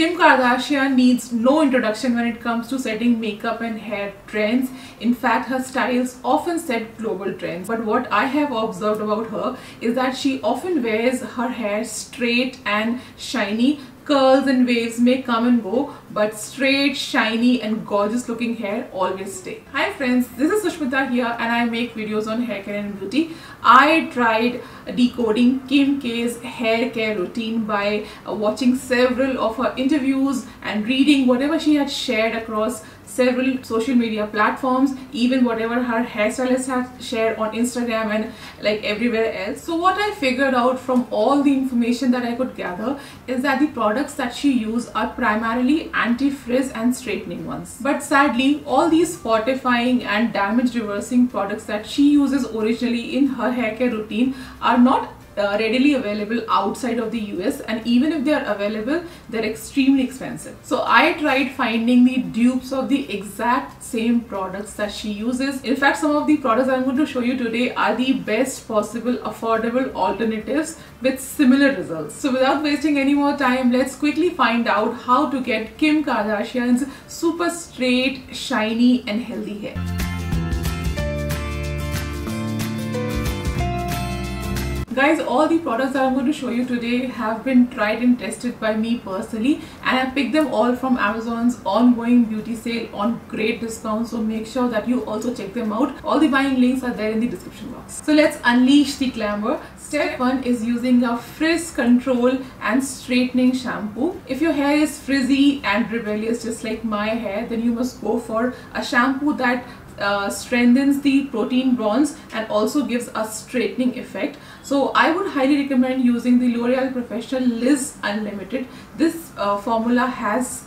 Kim Kardashian needs no introduction when it comes to setting makeup and hair trends. In fact, her styles often set global trends. But what I have observed about her is that she often wears her hair straight and shiny. Curls and waves may come and go, but straight, shiny and gorgeous looking hair always stay. Hi friends, this is Sushmita here and I make videos on hair care and beauty. I tried decoding Kim K's hair care routine by watching several of her interviews and reading whatever she had shared across several social media platforms, even whatever her hairstylist had shared on Instagram and like everywhere else. So what I figured out from all the information that I could gather is that the products that she used are primarily anti-frizz and straightening ones. But sadly, all these fortifying and damage reversing products that she uses originally in her hair care routine are not readily available outside of the US, and even if they are available, they're extremely expensive. So I tried finding the dupes of the exact same products that she uses. In fact, some of the products I'm going to show you today are the best possible affordable alternatives with similar results. So without wasting any more time, let's quickly find out how to get Kim Kardashian's super straight, shiny and healthy hair. Guys, all the products that I'm going to show you today have been tried and tested by me personally, and I picked them all from Amazon's ongoing beauty sale on great discounts, so make sure that you also check them out. All the buying links are there in the description box. So let's unleash the glamour. Step 1 is using a frizz control and straightening shampoo. If your hair is frizzy and rebellious just like my hair, then you must go for a shampoo that strengthens the protein bonds and also gives a straightening effect. So I would highly recommend using the L'Oreal Professional Liz Unlimited. This formula has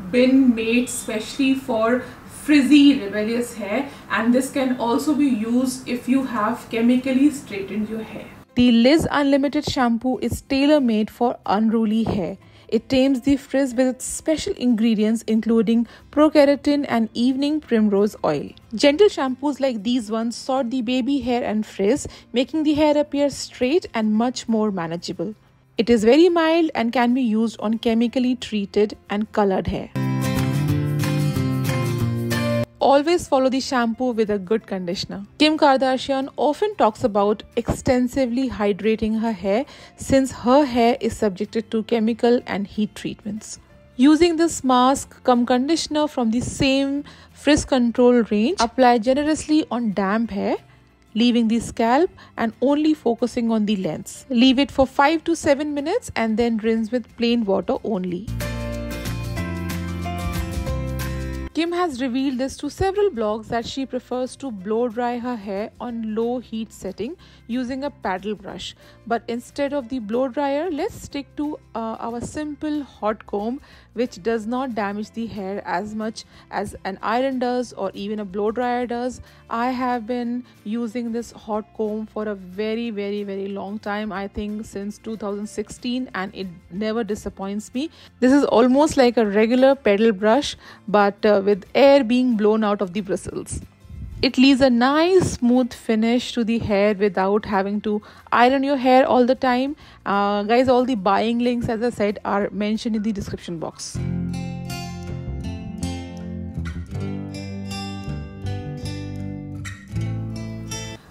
been made specially for frizzy rebellious hair, and this can also be used if you have chemically straightened your hair. The Liz Unlimited shampoo is tailor-made for unruly hair. It tames the frizz with its special ingredients including pro-keratin and evening primrose oil. Gentle shampoos like these ones sort the baby hair and frizz, making the hair appear straight and much more manageable. It is very mild and can be used on chemically treated and colored hair. Always follow the shampoo with a good conditioner. Kim Kardashian often talks about extensively hydrating her hair since her hair is subjected to chemical and heat treatments. Using this mask cum conditioner from the same frizz control range, apply generously on damp hair, leaving the scalp and only focusing on the lengths. Leave it for 5 to 7 minutes and then rinse with plain water only. Kim has revealed this to several blogs that she prefers to blow dry her hair on low heat setting using a paddle brush. But instead of the blow dryer, let's stick to our simple hot comb, which does not damage the hair as much as an iron does or even a blow dryer does. I have been using this hot comb for a very long time, I think since 2016, and it never disappoints me. This is almost like a regular pedal brush, but with air being blown out of the bristles. It leaves a nice smooth finish to the hair without having to iron your hair all the time. Guys, all the buying links, as I said, are mentioned in the description box.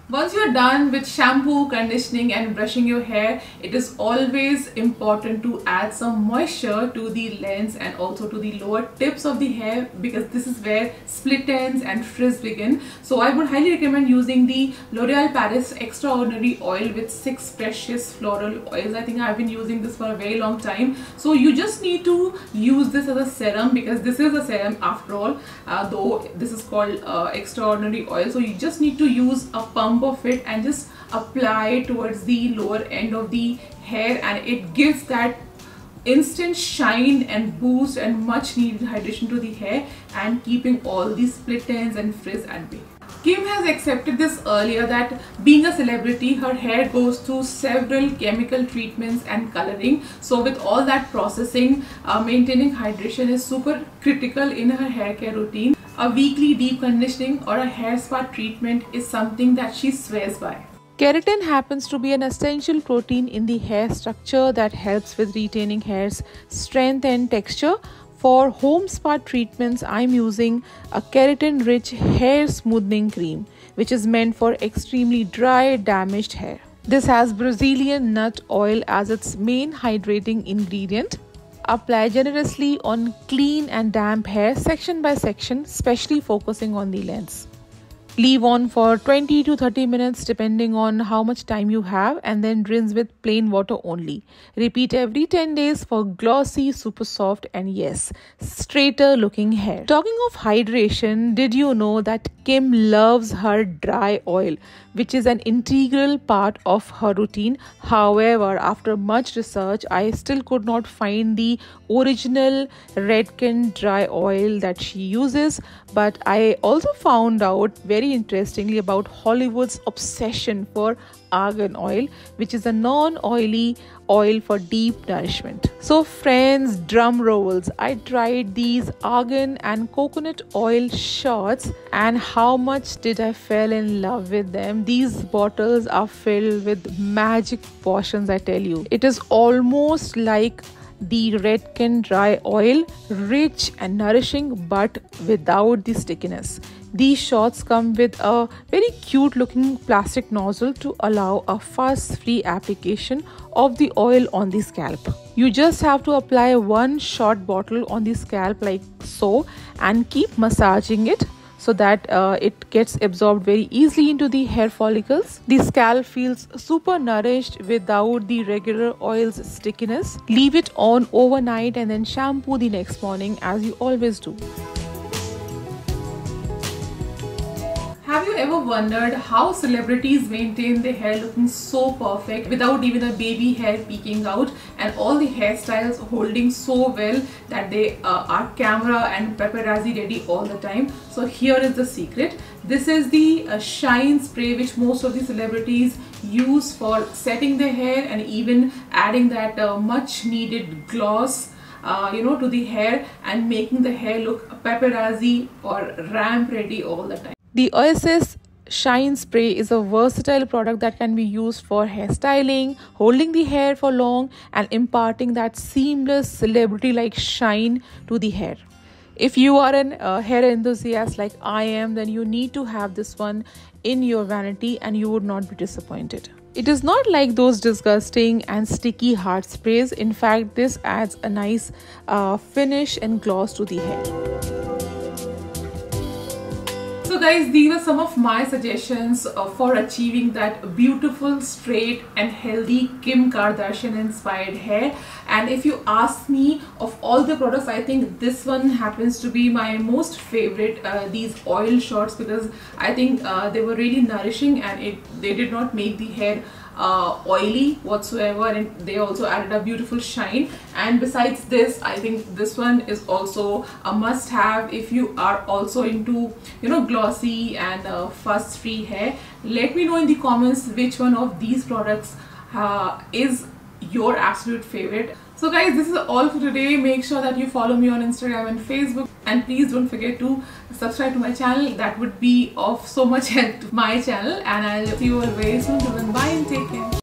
Once you're done with shampoo, conditioning and brushing your hair, it is always important to add some moisture to the lens and also to the lower tips of the hair, because this is where split ends and frizz begin. So I would highly recommend using the L'Oreal Paris Extraordinary Oil with 6 precious floral oils. I think I've been using this for a very long time. So you just need to use this as a serum, because this is a serum after all, though this is called Extraordinary Oil. So you just need to use a pump of it and just apply towards the lower end of the hair, and it gives that instant shine and boost and much needed hydration to the hair, and keeping all these split ends and frizz at bay. Kim has accepted this earlier that being a celebrity, her hair goes through several chemical treatments and coloring. So with all that processing, maintaining hydration is super critical in her hair care routine. A weekly deep conditioning or a hair spa treatment is something that she swears by. Keratin happens to be an essential protein in the hair structure that helps with retaining hair's strength and texture. For home spa treatments, I'm using a keratin-rich hair smoothing cream, which is meant for extremely dry, damaged hair. This has Brazilian nut oil as its main hydrating ingredient. Apply generously on clean and damp hair section by section, especially focusing on the lengths. Leave on for 20 to 30 minutes depending on how much time you have, and then rinse with plain water only. Repeat every 10 days for glossy, super soft, and yes, straighter looking hair. Talking of hydration, did you know that Kim loves her dry oil, which is an integral part of her routine? However, after much research, I still could not find the original Redken dry oil that she uses, but I also found out very interestingly about Hollywood's obsession for argan oil, which is a non-oily oil for deep nourishment. So friends, drum rolls, I tried these argan and coconut oil shots, and how much did I fall in love with them. These bottles are filled with magic potions, I tell you. It is almost like the Redken dry oil, rich and nourishing but without the stickiness. These shots come with a very cute looking plastic nozzle to allow a fuss-free application of the oil on the scalp. You just have to apply one shot bottle on the scalp like so and keep massaging it so that it gets absorbed very easily into the hair follicles. The scalp feels super nourished without the regular oil's stickiness. Leave it on overnight and then shampoo the next morning as you always do. Have you ever wondered how celebrities maintain their hair looking so perfect without even a baby hair peeking out, and all the hairstyles holding so well that they are camera and paparazzi ready all the time? So here is the secret. This is the shine spray which most of the celebrities use for setting their hair and even adding that much needed gloss to the hair and making the hair look paparazzi or ramp ready all the time. The Oasis Shine Spray is a versatile product that can be used for hairstyling, holding the hair for long, and imparting that seamless celebrity-like shine to the hair. If you are an hair enthusiast like I am, then you need to have this one in your vanity and you would not be disappointed. It is not like those disgusting and sticky hard sprays. In fact, this adds a nice finish and gloss to the hair. So guys, these are some of my suggestions for achieving that beautiful, straight and healthy Kim Kardashian inspired hair. And if you ask me, of all the products, I think this one happens to be my most favorite, these oil shots, because I think they were really nourishing and they did not make the hair oily whatsoever, and they also added a beautiful shine. And besides this, I think this one is also a must have if you are also into glossy and fuss free hair. Let me know in the comments which one of these products is your absolute favorite. So guys, this is all for today. Make sure that you follow me on Instagram and Facebook, and please don't forget to subscribe to my channel. That would be of so much help to my channel, and I'll see you all very soon. Bye and take care.